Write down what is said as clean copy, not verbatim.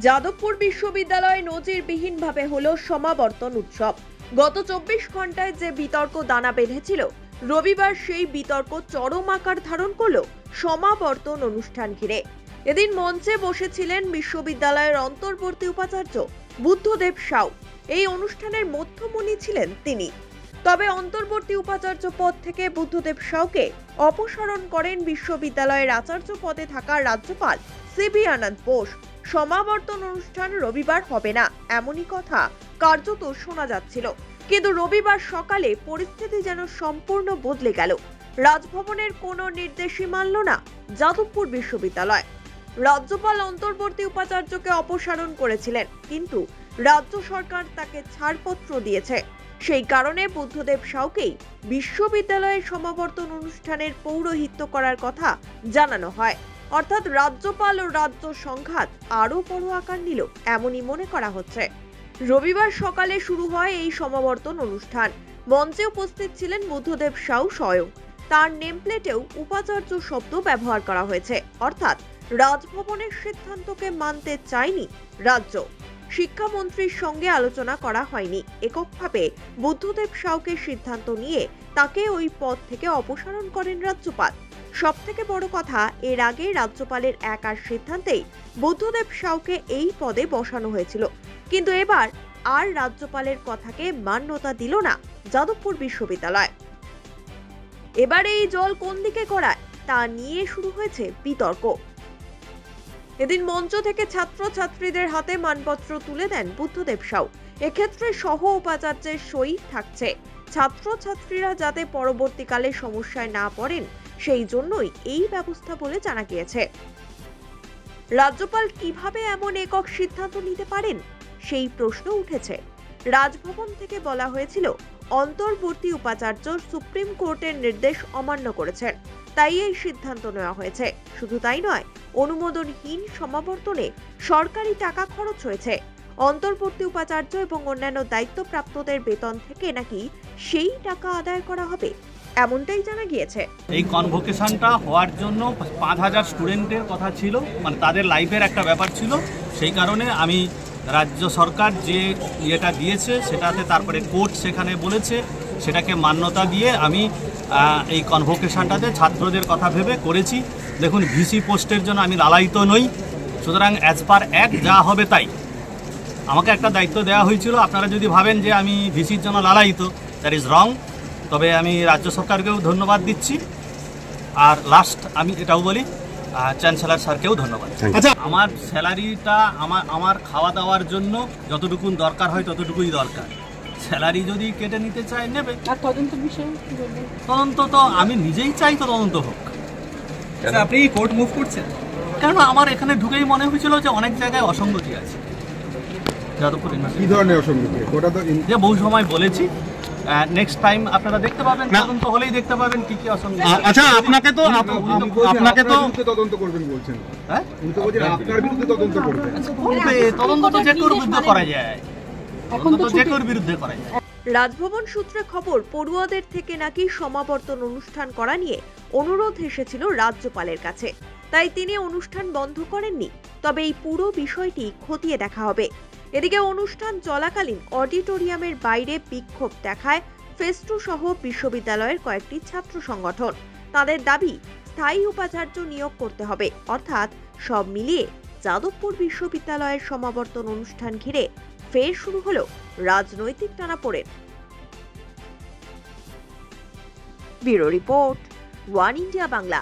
যাদবপুর বিশ্ববিদ্যালয়ে নজিরবিহীনভাবে হলো সমাবর্তন উৎসব। গত 24 ঘন্টায় যে বিতর্ক দানা বেঁধেছিল, রবিবার সেই বিতর্ক চরম আকার ধারণ করলো সমাবর্তন অনুষ্ঠান ঘিরে। এদিন মঞ্চে বসেছিলেন বিশ্ববিদ্যালয়ের অন্তর্বর্তী উপাচার্য বুদ্ধদেব সাউ। এই অনুষ্ঠানের মধ্যমণি ছিলেন তিনি। তবে অন্তর্বর্তী উপাচার্য পদ থেকে বুদ্ধদেব সাউকে অপসারণ করেন বিশ্ববিদ্যালয়ের আচার্য পদে থাকা রাজ্যপাল সিবি আনন্দ বোস। সমাবর্তন অনুষ্ঠান রবিবার হবে না, এমনই কথা কার্যত শোনা যাচ্ছিল। কিন্তু রবিবার সকালে পরিস্থিতি যেন সম্পূর্ণ বদলে গেল। রাজভবনের কোনো নির্দেশই মানল না যাদবপুর বিশ্ববিদ্যালয়। রাজ্যপাল অন্তর্বর্তী উপাচার্যকে অপসারণ করেছিলেন, কিন্তু রাজ্য সরকার তাকে ছাড়পত্র দিয়েছে। সেই কারণে বুদ্ধদেব সাউকেই বিশ্ববিদ্যালয়ের সমাবর্তন অনুষ্ঠানের পৌরোহিত্য করার কথা জানানো হয়। অর্থাৎ রাজ্যপাল ও রাজ্য সংঘাত আরো বড় আকার নিল, এমনই মনে করা হচ্ছে। রবিবার সকালে শুরু হয় এই সমাবর্তন অনুষ্ঠান। মঞ্চে উপস্থিত ছিলেন বুদ্ধদেব সাউ স্বয়ং। তার নেমপ্লেটেও উপাচার্য শব্দ ব্যবহার করা হয়েছে, অর্থাৎ রাজভবনের সিদ্ধান্তকে মানতে চায়নি রাজ্য। শিক্ষামন্ত্রীর সঙ্গে আলোচনা করা হয়নি। এককভাবে বুদ্ধদেব সাউকে সিদ্ধান্ত নিয়ে তাকে ওই পদ থেকে অপসারণ করেন রাজ্যপাল। সবথেকে বড় কথা, এর আগে রাজ্যপালের একার সিদ্ধান্তেই বুদ্ধদেব সাউকে এই পদে বসানো হয়েছিল, কিন্তু এবার আর রাজ্যপালের কথাকে মান্যতা দিল না যাদবপুর বিশ্ববিদ্যালয়। এবার এই জল কোন দিকে গড়ায় তা নিয়ে শুরু হয়েছে বিতর্ক। এদিন মঞ্চ থেকে ছাত্রছাত্রীদের হাতে মানপত্র তুলে দেন বুদ্ধদেব সাউ। এক্ষেত্রে সহ উপাচার্যের সই থাকছে। ছাত্রছাত্রীরা যাতে পরবর্তীকালে সমস্যায় না পড়েন, সেই জন্যই এই ব্যবস্থা বলে জানা গিয়েছে। রাজ্যপাল কিভাবে এমন একক সিদ্ধান্ত নিতে পারেন, সেই প্রশ্ন উঠেছে। রাজভবন থেকে বলা হয়েছিল, অন্তর্বর্তী উপাচার্য সুপ্রিম কোর্টের নির্দেশ অমান্য করেছেন, তাই এই সিদ্ধান্ত নেওয়া হয়েছে। শুধু তাই নয়, অনুমোদনহীন সমাবর্তনে সরকারি টাকা খরচ হয়েছে। অন্তর্বর্তী উপাচার্য এবং অন্যান্য দায়িত্বপ্রাপ্তদের বেতন থেকে নাকি সেই টাকা আদায় করা হবে, এমনটাই জানা গিয়েছে। এই কনভোকেশনটা হওয়ার জন্য 5000 স্টুডেন্টের কথা ছিল, মানে তাদের লাইফের একটা ব্যাপার ছিল। সেই কারণে আমি রাজ্য সরকার যে ইয়েটা দিয়েছে সেটাতে, তারপরে কোর্ট সেখানে বলেছে, সেটাকে মান্যতা দিয়ে আমি এই কনভোকেশনটাতে ছাত্রদের কথা ভেবে করেছি। দেখুন, ভিসি পোস্টের জন্য আমি লালায়িত নই, সুতরাং অ্যাজ পার অ্যাক্ট যা হবে তাই। আমাকে একটা দায়িত্ব দেওয়া হয়েছিল। আপনারা যদি ভাবেন যে আমি ভিসির জন্য লালায়িত, দ্যাট ইজ রং। তবে আমি রাজ্য সরকারকেও ধন্যবাদ দিচ্ছি। আর লাস্ট আমি এটাও বলি, চ্যান্সেলর স্যারকেও ধন্যবাদ। আচ্ছা, আমার স্যালারিটা আমার খাওয়া দাওয়ার জন্য যতটুকু দরকার হয় ততটুকুই দরকার। স্যালারি যদি কেটে নিতে চায় নেবে। আর তদন্ত বিষয়ে তদন্ত তো আমি নিজেই চাই তো তদন্ত হোক। আপনি কোর্ট মুভ করছেন? কেননা আমার এখানে ঢুকেই মনে হয়েছিল যে অনেক জায়গায় অসঙ্গতি আছে। যাদবপুর কি ধরনের অসঙ্গতি? ওটা তো যে বহু সময় বলেছি, নেক্সট টাইম আপনারা দেখতে পাবেন, তদন্ত হলেই দেখতে পাবেন কি কি অসঙ্গতি। আচ্ছা, আপনাকে তো তদন্ত করবেন বলছেন। হ্যাঁ, উনি তো বলছেন আপনার বিরুদ্ধে তদন্ত করবেন। তদন্ত তো যে কারোর বিরুদ্ধে করা যায়, এখন তো যে কারোর বিরুদ্ধে করা যায়। রাজভবন সূত্রে খবর, পড়ুয়াদের থেকে নাকি সমাবর্তন অনুষ্ঠান করা নিয়ে অনুরোধ এসেছিল রাজ্যপালের কাছে, তাই তিনি অনুষ্ঠান বন্ধ করেননি। তবে এই পুরো বিষয়টি খতিয়ে দেখা হবে। এদিকে অনুষ্ঠান চলাকালীন অডিটোরিয়ামের বাইরে বিক্ষোভ দেখায় ফেস্টু সহ বিশ্ববিদ্যালয়ের কয়েকটি ছাত্র সংগঠন। তাদের দাবি, স্থায়ী উপাচার্য নিয়োগ করতে হবে। অর্থাৎ সব মিলিয়ে যাদবপুর বিশ্ববিদ্যালয়ের সমাবর্তন অনুষ্ঠান ঘিরে ফের শুরু হলো রাজনৈতিক টানাপোড়েন। Bureau report, one India Bangla.